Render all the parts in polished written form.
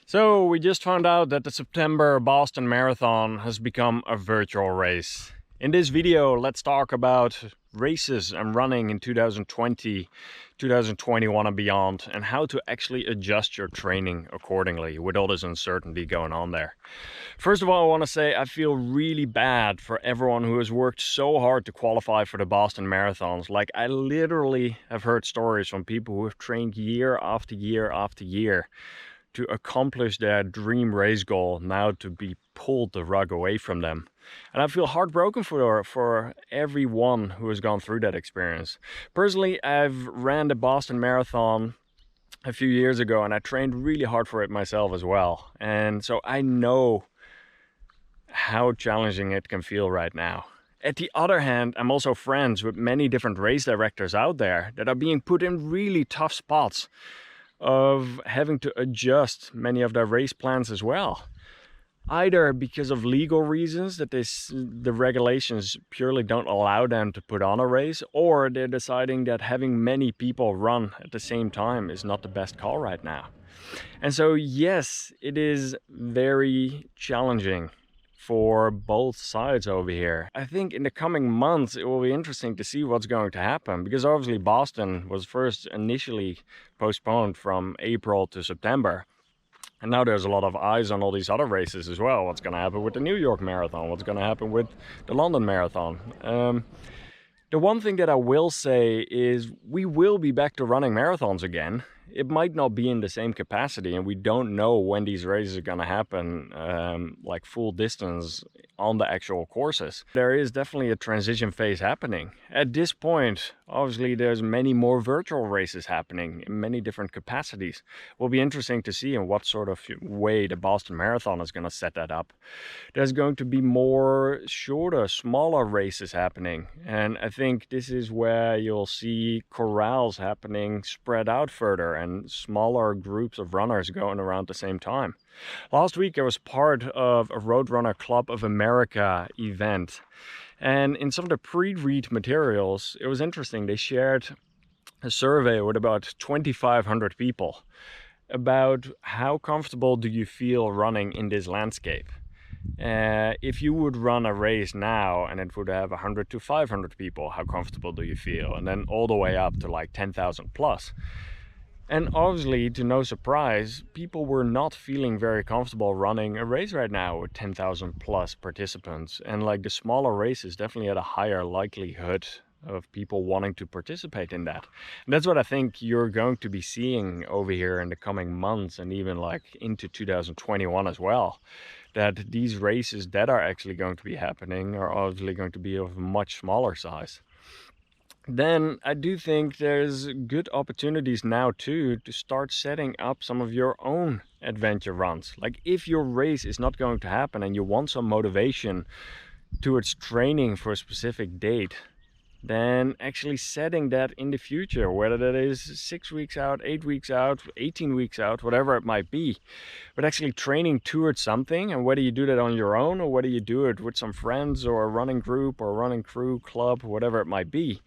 So we just found out that the September Boston Marathon has become a virtual race. In this video, let's talk about races and running in 2020, 2021 and beyond, and how to actually adjust your training accordingly with all this uncertainty going on there. First of all, I want to say I feel really bad for everyone who has worked so hard to qualify for the Boston Marathons. Like, I literally have heard stories from people who have trained year after year after year to accomplish their dream race goal, now to be pulled the rug away from them. And I feel heartbroken for everyone who has gone through that experience. Personally, I've ran the Boston Marathon a few years ago and I trained really hard for it myself as well. And so I know how challenging it can feel right now. At the other hand, I'm also friends with many different race directors out there that are being put in really tough spots of having to adjust many of their race plans as well. Either because of legal reasons that the regulations purely don't allow them to put on a race, or they're deciding that having many people run at the same time is not the best call right now. And so yes, it is very challenging for both sides over here. I think in the coming months, it will be interesting to see what's going to happen, because obviously Boston was first initially postponed from April to September. And now there's a lot of eyes on all these other races as well. What's going to happen with the New York Marathon? What's going to happen with the London Marathon? The one thing that I will say is we will be back to running marathons again. It might not be in the same capacity, and we don't know when these races are going to happen, like full distance on the actual courses. There is definitely a transition phase happening. At this point, obviously, there's many more virtual races happening in many different capacities. It will be interesting to see in what sort of way the Boston Marathon is going to set that up. There's going to be more shorter, smaller races happening, and I think this is where you'll see corrals happening spread out further and smaller groups of runners going around at the same time. Last week I was part of a Roadrunner Club of America event, and in some of the pre-read materials, it was interesting. They shared a survey with about 2,500 people about how comfortable do you feel running in this landscape. If you would run a race now and it would have 100 to 500 people, how comfortable do you feel? And then all the way up to like 10,000 plus. And obviously, to no surprise, people were not feeling very comfortable running a race right now with 10,000 plus participants. And like the smaller races definitely had a higher likelihood of people wanting to participate in that. And that's what I think you're going to be seeing over here in the coming months, and even like into 2021 as well. That these races that are actually going to be happening are obviously going to be of a much smaller size. Then I do think there's good opportunities now too to start setting up some of your own adventure runs. Like, if your race is not going to happen and you want some motivation towards training for a specific date, then actually setting that in the future, whether that is 6 weeks out, 8 weeks out, 18 weeks out, whatever it might be, but actually training towards something. And whether you do that on your own or whether you do it with some friends or a running group or a running crew, club, whatever it might be,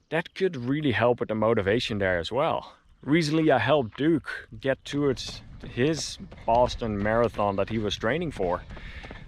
that could really help with the motivation there as well. Recently I helped Duke get towards his Boston Marathon that he was training for.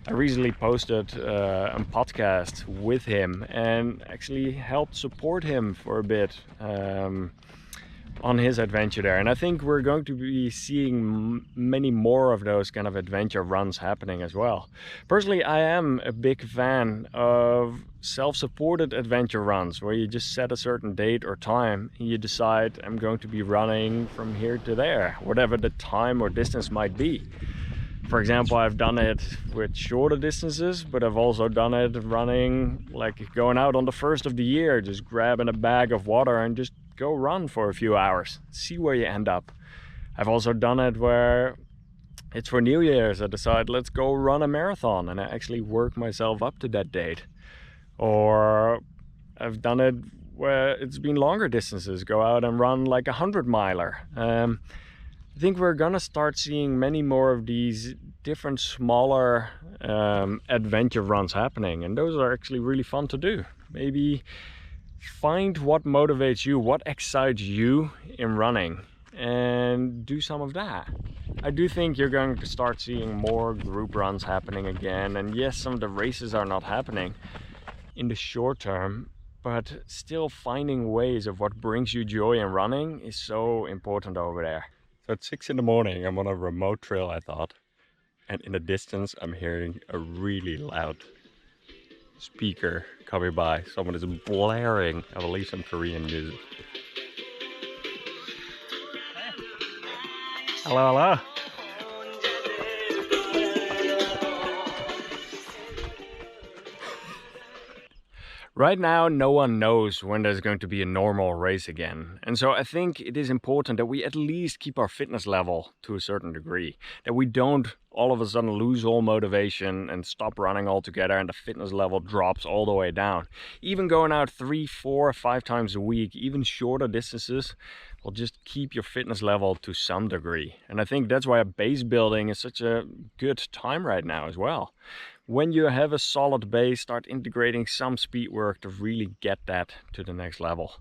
I recently posted a podcast with him and actually helped support him for a bit on his adventure there. And I think we're going to be seeing many more of those kind of adventure runs happening as well. Personally, I am a big fan of self-supported adventure runs, where you just set a certain date or time and you decide, I'm going to be running from here to there, whatever the time or distance might be. For example, I've done it with shorter distances, but I've also done it running, like going out on the 1st of the year, just grabbing a bag of water and just go run for a few hours, see where you end up. I've also done it where it's for New Year's. I decide, let's go run a marathon, and I actually work myself up to that date. Or I've done it where it's been longer distances, go out and run like a 100-miler. I think we're gonna start seeing many more of these different smaller adventure runs happening, and those are actually really fun to do. Maybe find what motivates you, what excites you in running, and do some of that. I do think you're going to start seeing more group runs happening again, and yes, some of the races are not happening in the short term, but still finding ways of what brings you joy in running is so important over there. So at 6 in the morning, I'm on a remote trail, I thought, and in the distance I'm hearing a really loud speaker coming by. Someone is blaring, I believe, some Korean music. Hello, hello. Right now, no one knows when there's going to be a normal race again. And so I think it is important that we at least keep our fitness level to a certain degree. That we don't all of a sudden lose all motivation and stop running altogether and the fitness level drops all the way down. Even going out 3, 4, 5 times a week, even shorter distances, will just keep your fitness level to some degree. And I think that's why base building is such a good time right now as well. When you have a solid base, start integrating some speed work to really get that to the next level.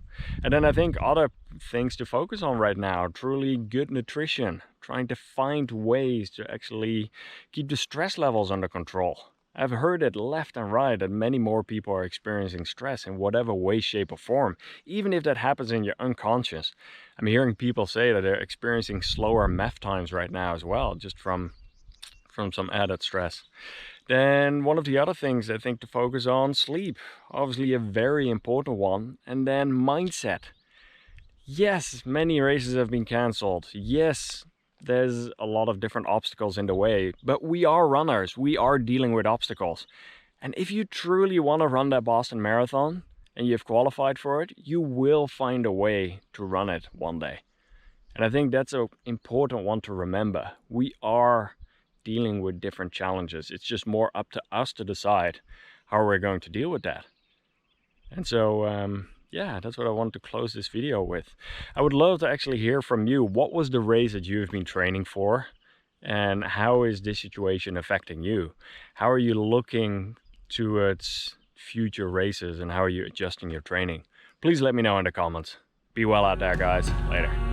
And then I think other things to focus on right now, truly good nutrition, trying to find ways to actually keep the stress levels under control. I've heard it left and right that many more people are experiencing stress in whatever way, shape or form, even if that happens in your unconscious. I'm hearing people say that they're experiencing slower MEF times right now as well, just from some added stress. Then one of the other things I think to focus on, sleep, obviously a very important one. And then mindset. Yes, many races have been cancelled. Yes, there's a lot of different obstacles in the way, but we are runners. We are dealing with obstacles. And if you truly want to run that Boston Marathon and you've qualified for it, you will find a way to run it one day. And I think that's an important one to remember. We are dealing with different challenges. It's just more up to us to decide how we're going to deal with that. And so, yeah, that's what I wanted to close this video with. I would love to actually hear from you. What was the race that you've been training for? And how is this situation affecting you? How are you looking towards future races and how are you adjusting your training? Please let me know in the comments. Be well out there, guys. Later.